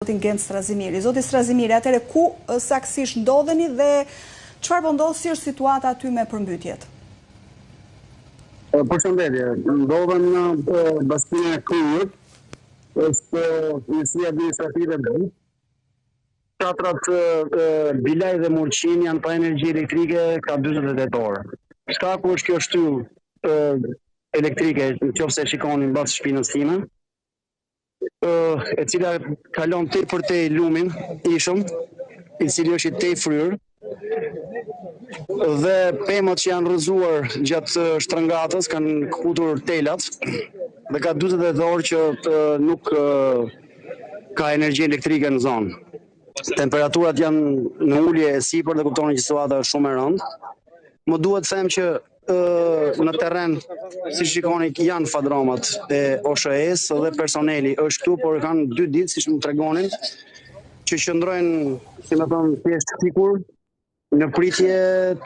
kontingent Strazimiri. Zoti Strazimiri, atëre ku saksisht ndodheni dhe çfarë po ndodh, si është situata aty me përmbytjet? Përshëndetje, ndodhen në bastinë e Krujët, është njësia administrative BUP. Qatrat Bilaj dhe Murqin janë pa energji elektrike ka 48 orë. Shkaku është kjo shtyllë elektrike, nëse shikonin mbas shpinës time, e cila kalon tepër te lumin ishëm, i cili është i tej fryrë, dhe pemët që janë rrëzuar gjatë shtrëngatës kanë kputur telat dhe ka 40 orë që nuk ka energji elektrike në zonë. Temperaturat janë në ulje e sipër dhe kuptoni që situata është shumë e rëndë. Më duhet të them që në terren, si shikoni, janë fadromat e OSHE-s dhe personeli është këtu, por kanë 2 ditë, siç më tregonin, që qëndrojnë, si më thon, thjesht sikur në pritje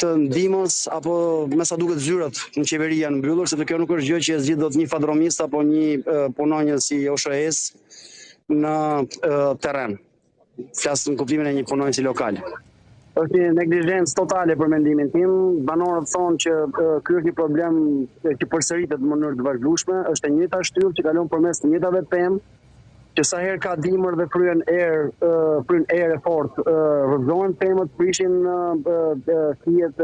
të ndihmës apo me sa duket zyrat në qeveri janë mbyllur, sepse kjo nuk është gjë që e zgjidh dot një fadromist apo një punonjës si OSHE-s në terren. Flas në kuptimin e një punonjësi lokal. Është një neglizhencë totale për mendimin tim. Banorët thonë që ky është një problem që përsëritet në mënyrë të vazhdueshme, është e njëjta shtyllë që kalon përmes të njëjtave pemë, që sa herë ka dimër dhe fryen erë e fortë, rrëzohen pemët, prishin fijet e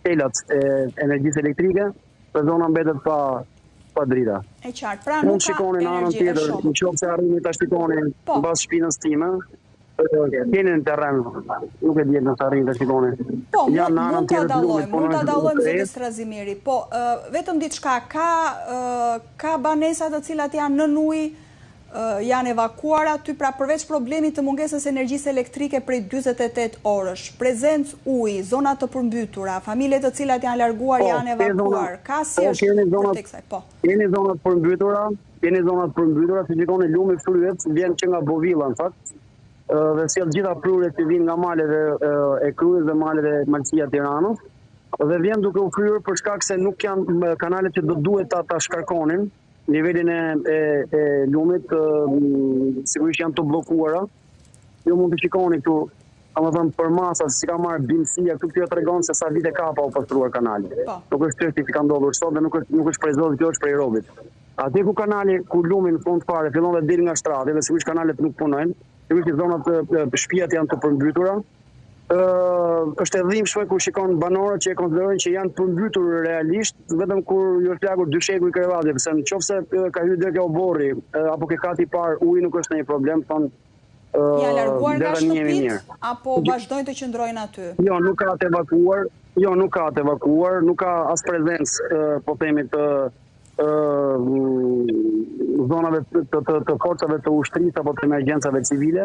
telat e energjisë elektrike, dhe zona mbetet pa drita. E qartë, pra nuk ka energji e shumë. Nëse arrini ta shikoni mbas shpinës time, keni në terren, nuk e di nëse arrini ta shikoni. Po, mund ta dallojmë zoti Strazimiri. Po, vetëm diçka, ka banesa të cilat janë nën ujë, janë evakuar aty, pra përveç problemit të mungesës energjisë elektrike prej 48 orësh, prezencë ujë, zona të përmbytura, familje të cilat janë larguar, janë evakuar. Ka si është për kësaj? Po. Keni zonat përmbytura, si shikoni lumi fryet, vjen që nga Bovilla në fakt, dhe sjell gjitha prurjet që vijnë nga malet e Krujës dhe malet e Malësia Tiranës, dhe vjen duke u fryrë për shkak se nuk janë kanalet që do duhet ta shkarkonin. Nivelin e lumit sigurisht janë të bllokuara. Ju mund të shikoni këtu, domethënë për masa si ka marrë bimësia, këtu kjo tregon se sa vite ka pa u pastruar kanali. Nuk është çështje që ka ndodhur sot dhe nuk është prej Zotit, kjo është prej robit. Aty ku kanali, ku lumi në fund fare fillon dhe del nga shtrati dhe sigurisht kanalet nuk punojnë, sigurisht që zonat shtëpiat janë të përmbytura. Është e dhimbshme kur shikon banorët që e konsiderojnë që janë përmbytur realisht vetëm kur ju është lagur dysheku i krevatit, pse nëse ka hyrë deri ke oborri apo ke kati i parë, uji nuk është ndonjë problem, thon ja larguar nga shtëpitë apo vazhdojnë të qëndrojnë aty? Jo, nuk ka të evakuar, nuk ka as prezencë, po themi të zonave të forcave të ushtrisë apo të emergjencave civile.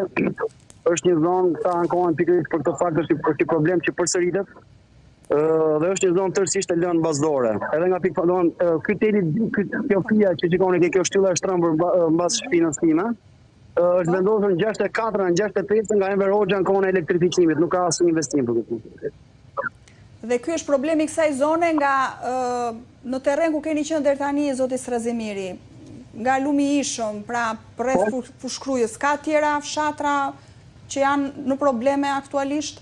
Është një zonë, ta ankohen pikërisht për këtë fakt, është një problem që përsëritet dhe është një zonë tërësisht e lënë bazdore. Edhe nga kjo fija që shikoni kjo shtylla e shtrëmbur mbas shpinës time, është vendosur në 64, në 65 nga Enver Hoxha në kohën e elektrifikimit, nuk ka asnjë investim për këtë. Dhe ky është problemi i kësaj zone nga në terren ku keni qenë deri tani, zoti Strazimiri, nga lumi ishëm, pra rreth Fushkrujës, ka tjera fshatra që janë në probleme aktualisht?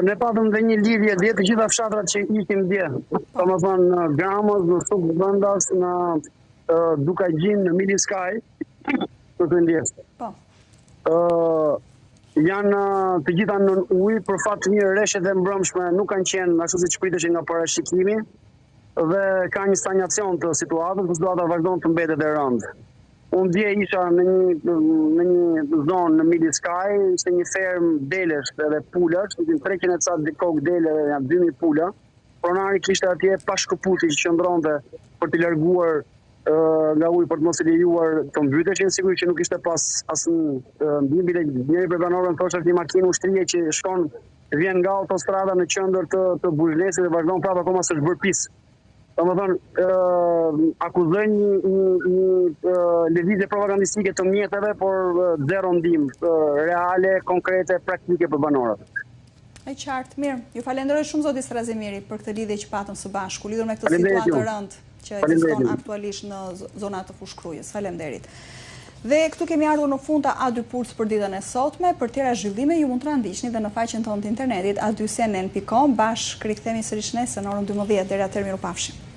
Ne patëm dhe një lidhje dhe të gjitha fshatrat që ishim dje. Domethënë në Gramës, në Suk Vendas, në Dukagjin, në Miliskaj, të të ndjesë. Janë të gjitha në ujë, për fat të mirë rreshet e mbrëmshme nuk kanë qenë ashtu siç priteshin nga parashikimi dhe ka një stagnacion të situatës, situata vazhdon të mbetet e rëndë. Unë dje isha në një zonë në Miliskaj, ishte një fermë delesh dhe pulash, ishin 300 ca kokë dele dhe janë 2000 pula. Pronari kishte atje pa shkëputje që qëndronte për të larguar nga ujë për të mos i lejuar të mbyteshin, sigurisht që nuk ishte pas asnjë ndihmë. Njëri prej banorëve më thoshte se një makinë ushtrie që shkon vjen nga autostrada në qendër të Buzhlesit dhe vazhdon prapë akoma së zhbërpis. Domethënë akuzojnë një lëvizje propagandistike të mjeteve, por zero ndihmë reale, konkrete, praktike për banorët. E qartë, mirë. Ju falenderoj shumë zoti Strazimiri për këtë lidhje që patëm së bashku, lidhur me këtë situatë të rëndë që ekziston aktualisht në zonat të Fushkrujës. Faleminderit. Dhe këtu kemi ardhur në fund të A2 Puls për ditën e sotme. Për tjera zhvillime ju mund të na ndiqni dhe në faqen tonë të internetit a2cnn.com. Bashkë rikthehemi sërish nesër në orën 12. Deri atëherë, mirupafshim.